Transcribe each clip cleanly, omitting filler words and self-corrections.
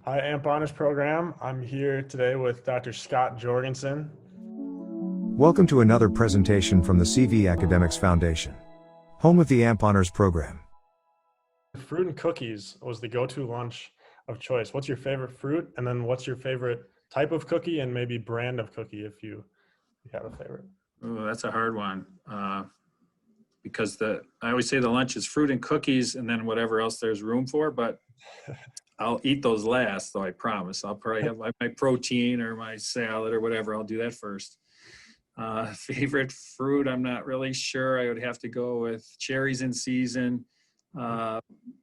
Hi, AMP Honors Program. I'm here today with Dr. Scott Jorgensen. Welcome to another presentation from the CV Academics Foundation, home of the AMP Honors Program. Fruit and cookies was the go-to lunch of choice. What's your favorite fruit? And then what's your favorite type of cookie and maybe brand of cookie if you have a favorite? Oh, that's a hard one. Because I always say the lunch is fruit and cookies and then whatever else there's room for, but I'll eat those last, though I promise. I'll probably have my protein or my salad or whatever. I'll do that first. Favorite fruit, I'm not really sure. I would have to go with cherries in season,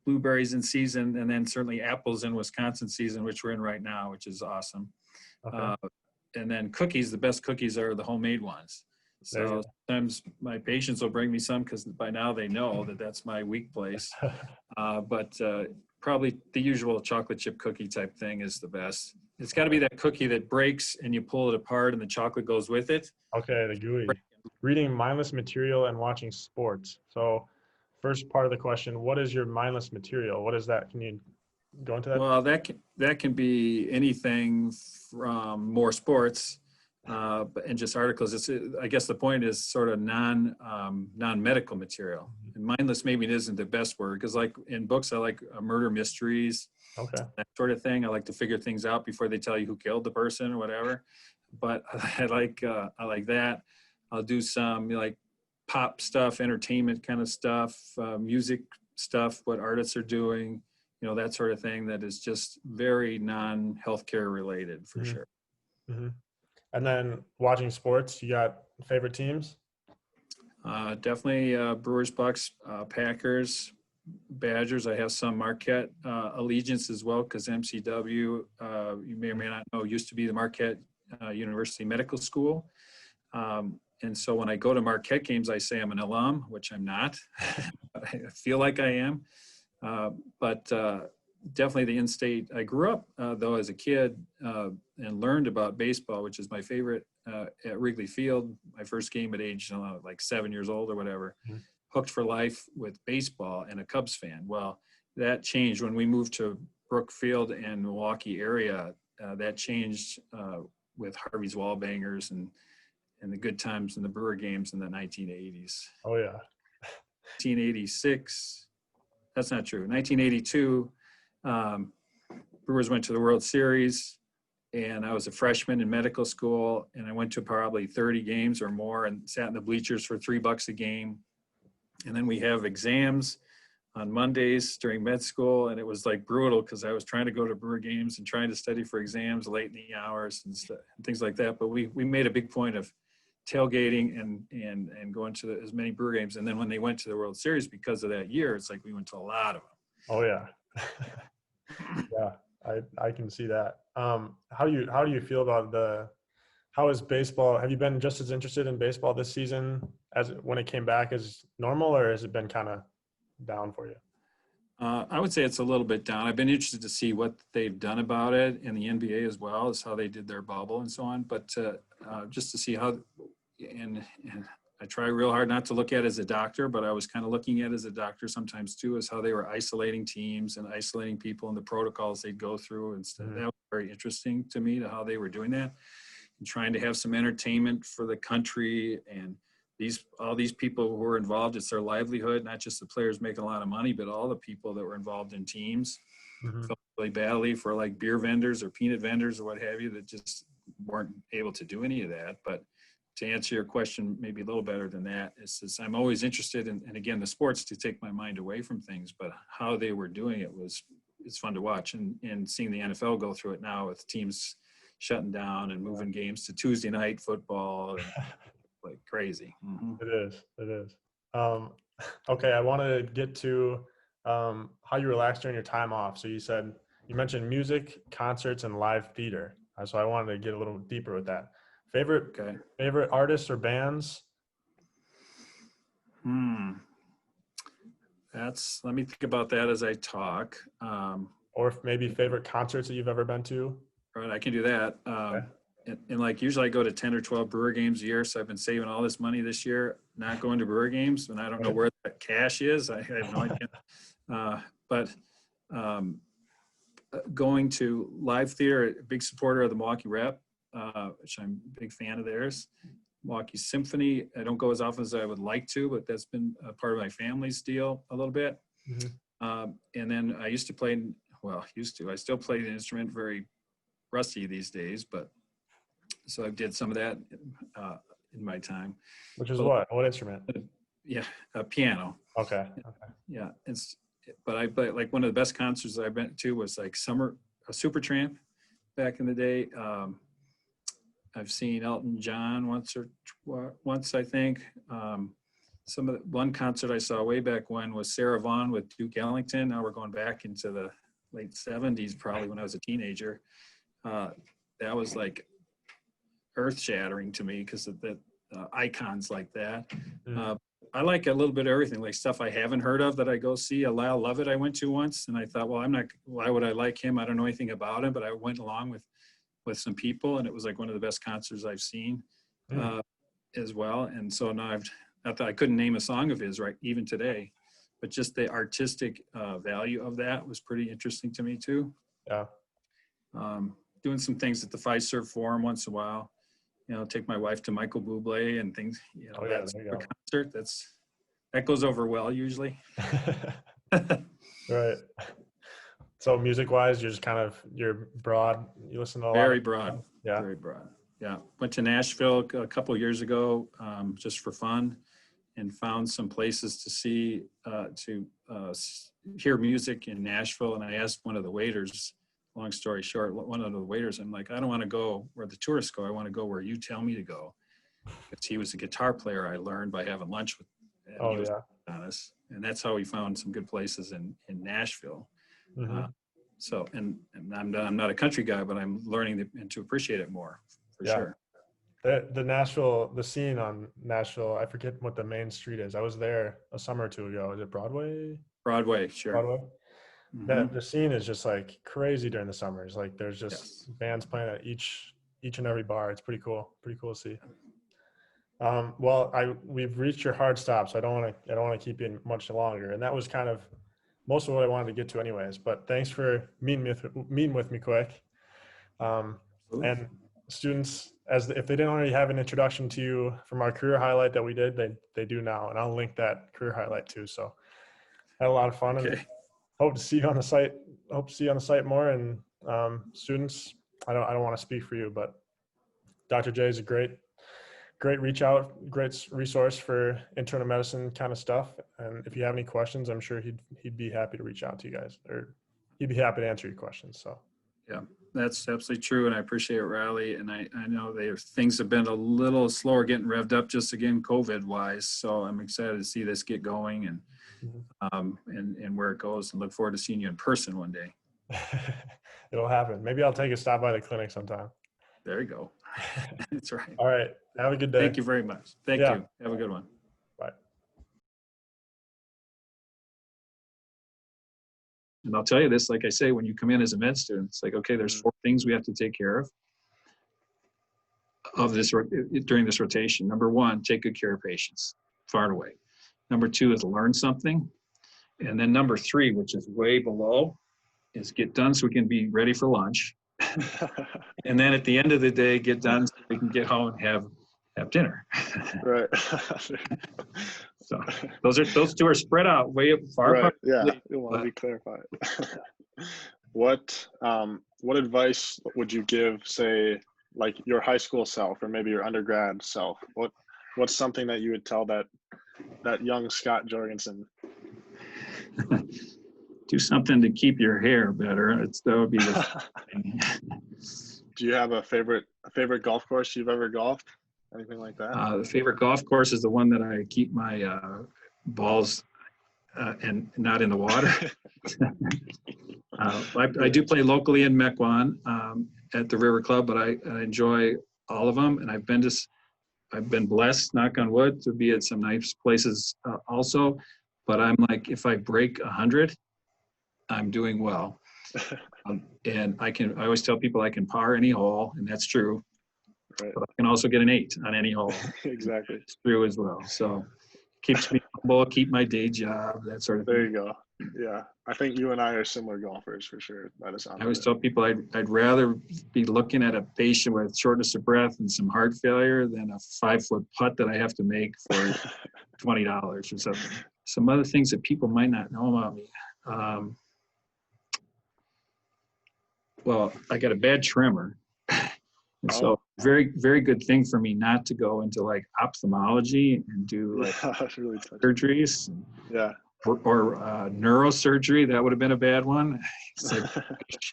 blueberries in season, and then certainly apples in Wisconsin season, which we're in right now, which is awesome. Okay. And then cookies, the best cookies are the homemade ones. So sometimes my patients will bring me some because by now they know that that's my weak place. But probably the usual chocolate chip cookie type thing is the best. It's got to be that cookie that breaks and you pull it apart and the chocolate goes with it. Okay, the gooey. Reading mindless material and watching sports. So first part of the question, what is your mindless material? What is that? Can you go into that? Well, that can be anything from more sports and just articles. I guess the point is sort of non-medical material. And mindless maybe isn't the best word because like in books, I like murder mysteries, Okay. that sort of thing. I like to figure things out before they tell you who killed the person or whatever. But I like that. I'll do some like pop stuff, entertainment kind of stuff, music stuff, what artists are doing, that sort of thing that is just very non-healthcare related for sure. Mm-hmm. And then watching sports, you got favorite teams? Definitely Brewers, Bucks, Packers, Badgers. I have some Marquette allegiance as well because MCW, you may or may not know, used to be the Marquette University Medical School. And so when I go to Marquette games, I say I'm an alum, which I'm not. I feel like I am. But definitely the in-state. I grew up, though, as a kid and learned about baseball, which is my favorite, at Wrigley Field. My first game at age like 7 years old or whatever. Mm-hmm. Hooked for life with baseball and a Cubs fan. Well, that changed when we moved to Brookfield and Milwaukee area. That changed with Harvey's Wallbangers and the good times in the Brewer games in the 1980s. Oh, yeah. 1986. That's not true. 1982, Brewers went to the World Series, and I was a freshman in medical school, and I went to probably 30 games or more and sat in the bleachers for $3 a game. And then we have exams on Mondays during med school, and it was like brutal because I was trying to go to Brewer games and trying to study for exams late in the hours and things like that. But we made a big point of tailgating and going to as many Brewer games. And then when they went to the World Series because of that year, it's like we went to a lot of them. Oh yeah. Yeah, I can see that. How do you feel about how is baseball? Have you been just as interested in baseball this season as when it came back as normal, or has it been kind of down for you? I would say it's a little bit down. I've been interested to see what they've done about it in the NBA as well as how they did their bubble and so on. But just to see how, and I try real hard not to look at it as a doctor, but I was kind of looking at it as a doctor sometimes too, as how they were isolating teams and isolating people and the protocols they'd go through. And stuff. That was very interesting to me to how they were doing that and trying to have some entertainment for the country and all these people who were involved. It's their livelihood, not just the players making a lot of money, but all the people that were involved in teams. Felt really badly for like beer vendors or peanut vendors or what have you that just weren't able to do any of that. But to answer your question maybe a little better than that is I'm always interested in, and again, the sports to take my mind away from things, but how they were doing it it's fun to watch and seeing the NFL go through it now with teams shutting down and moving games to Tuesday night football and like crazy. Mm-hmm. It is. Okay. I want to get to how you relax during your time off. So you mentioned music, concerts, and live theater. So I wanted to get a little deeper with that. Favorite artists or bands? Let me think about that as I talk. Or maybe favorite concerts that you've ever been to? Right, I can do that. Okay. And like usually I go to 10 or 12 Brewer games a year. So I've been saving all this money this year, not going to Brewer games. And I don't know where that cash is. I have no idea. But going to live theater, a big supporter of the Milwaukee Rep, which I'm a big fan of theirs. Milwaukee Symphony, I don't go as often as I would like to, but that's been a part of my family's deal a little bit. And then I used to play, I still play the instrument, very rusty these days, but so I did some of that in my time. Which is But, what instrument? Yeah, a piano. Okay. Yeah, but like one of the best concerts I went to was like a Supertramp back in the day. I've seen Elton John once I think. One concert I saw way back when was Sarah Vaughan with Duke Ellington. Now we're going back into the late 70s, probably when I was a teenager. That was like earth shattering to me because of the icons like that. I like a little bit of everything, like stuff I haven't heard of that I go see. A Lyle Lovett I went to once, and I thought, well, why would I like him? I don't know anything about him, but I went along with some people, and it was like one of the best concerts I've seen as well. And so now not that I couldn't name a song of his right even today, but just the artistic value of that was pretty interesting to me too. Yeah. Doing some things at the Fiserv Forum once in a while. Take my wife to Michael Bublé and things. That's a concert. That goes over well usually. Right. So music-wise, you're broad. You listen to a lot. Very broad. Yeah. Very broad. Yeah. Went to Nashville a couple of years ago just for fun, and found some places to hear music in Nashville. And I asked one of the waiters. Long story short, one of the waiters, I'm like, I don't want to go where the tourists go. I want to go where you tell me to go. Because he was a guitar player I learned by having lunch with. And he was honest. And that's how we found some good places in Nashville. And I'm not a country guy, but I'm learning to appreciate it more for sure. The Nashville, the scene on Nashville, I forget what the main street is. I was there a summer or two ago. Is it Broadway? Broadway, sure. Broadway. The scene is just like crazy during the summers. Like there's just bands playing at each and every bar. It's pretty cool to see. Well, we've reached your hard stop, so I don't want to keep you much longer. And that was kind of most of what I wanted to get to, anyways. But thanks for meeting with me quick. And students, if they didn't already have an introduction to you from our career highlight that we did, they do now, and I'll link that career highlight too. So had a lot of fun. And hope to see you on the site more. And students, I don't want to speak for you, but Dr. J is a great reach out, great resource for internal medicine kind of stuff. And if you have any questions, I'm sure he'd be happy to reach out to you guys, or he'd be happy to answer your questions. So yeah, that's absolutely true. And I appreciate it, Riley. And I know things have been a little slower getting revved up just again, COVID wise. So I'm excited to see this get going and where it goes, and look forward to seeing you in person one day. It'll happen. Maybe I'll take a stop by the clinic sometime. There you go. That's right. All right. Have a good day. Thank you very much. Thank you. Have a good one. Bye. And I'll tell you this, like I say, when you come in as a med student, it's like, okay, there's 4 things we have to take care of this during this rotation. Number 1, take good care of patients, far and away. Number 2 is learn something. And then number 3, which is way below, is get done so we can be ready for lunch. And then at the end of the day, get done so we can get home and have dinner. Right. So those 2 are spread out way far apart. Yeah, you want to be clarified. What advice would you give, say, like your high school self or maybe your undergrad self? What's something that you would tell that young Scott Jorgensen? Do something to keep your hair better. That would be the thing. Do you have a favorite golf course you've ever golfed? Anything like that? The favorite golf course is the one that I keep my balls and not in the water. I do play locally in Mequon at the River Club, but I enjoy all of them, and I've been blessed, knock on wood, to be at some nice places also. But I'm like, if I break 100, I'm doing well. And I always tell people I can par any hole, and that's true. Right. But I can also get an 8 on any hole. Exactly. It's true as well. So keeps me humble, keep my day job, that sort of thing. There you go. Yeah, I think you and I are similar golfers for sure. By the sound I of always it. tell people I'd rather be looking at a patient with shortness of breath and some heart failure than a 5-foot putt that I have to make for $20 or something. Some other things that people might not know about me. Well, I got a bad trimmer. And so very, very good thing for me not to go into like ophthalmology and do like Yeah, that's really touching. surgeries Yeah. or neurosurgery. That would have been a bad one. It's like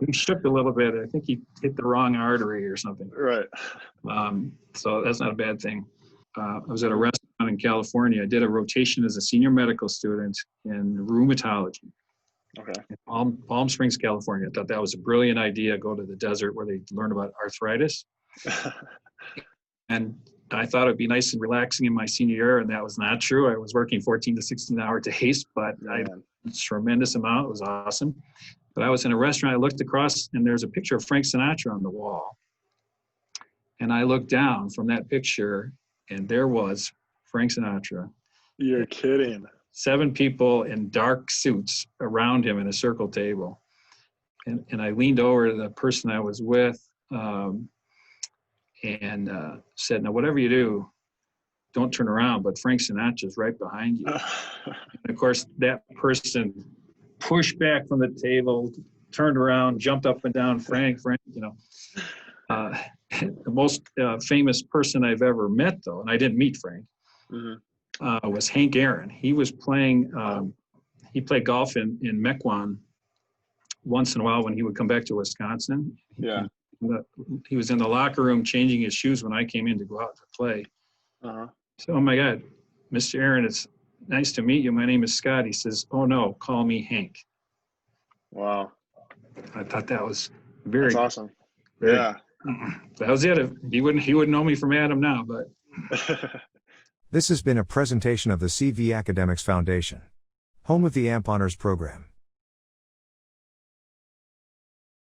he shook a little bit. I think he hit the wrong artery or something. Right. So that's not a bad thing. I was at a restaurant in California. I did a rotation as a senior medical student in rheumatology. Okay. In Palm Springs, California. I thought that was a brilliant idea. Go to the desert where they learn about arthritis. And I thought it'd be nice and relaxing in my senior year, and that was not true. I was working 14 to 16-hour days, but I had a tremendous amount. It was awesome. But I was in a restaurant. I looked across, and there's a picture of Frank Sinatra on the wall. And I looked down from that picture, and there was Frank Sinatra. You're kidding. 7 people in dark suits around him in a circle table. And I leaned over to the person I was with and said, now, whatever you do, don't turn around, but Frank Sinatra's right behind you. And of course, that person pushed back from the table, turned around, jumped up and down, Frank, you know. The most famous person I've ever met, though, and I didn't meet Frank, was Hank Aaron. He was playing, he played golf in Mequon once in a while when he would come back to Wisconsin. Yeah. He was in the locker room changing his shoes when I came in to go out to play. So, oh my God, Mr. Aaron, it's nice to meet you. My name is Scott. He says, oh no, call me Hank. Wow. I thought that was very That's awesome. very, Yeah. That was it. He wouldn't know me from Adam now, but. This has been a presentation of the CV Academics Foundation, home of the AMP Honors Program.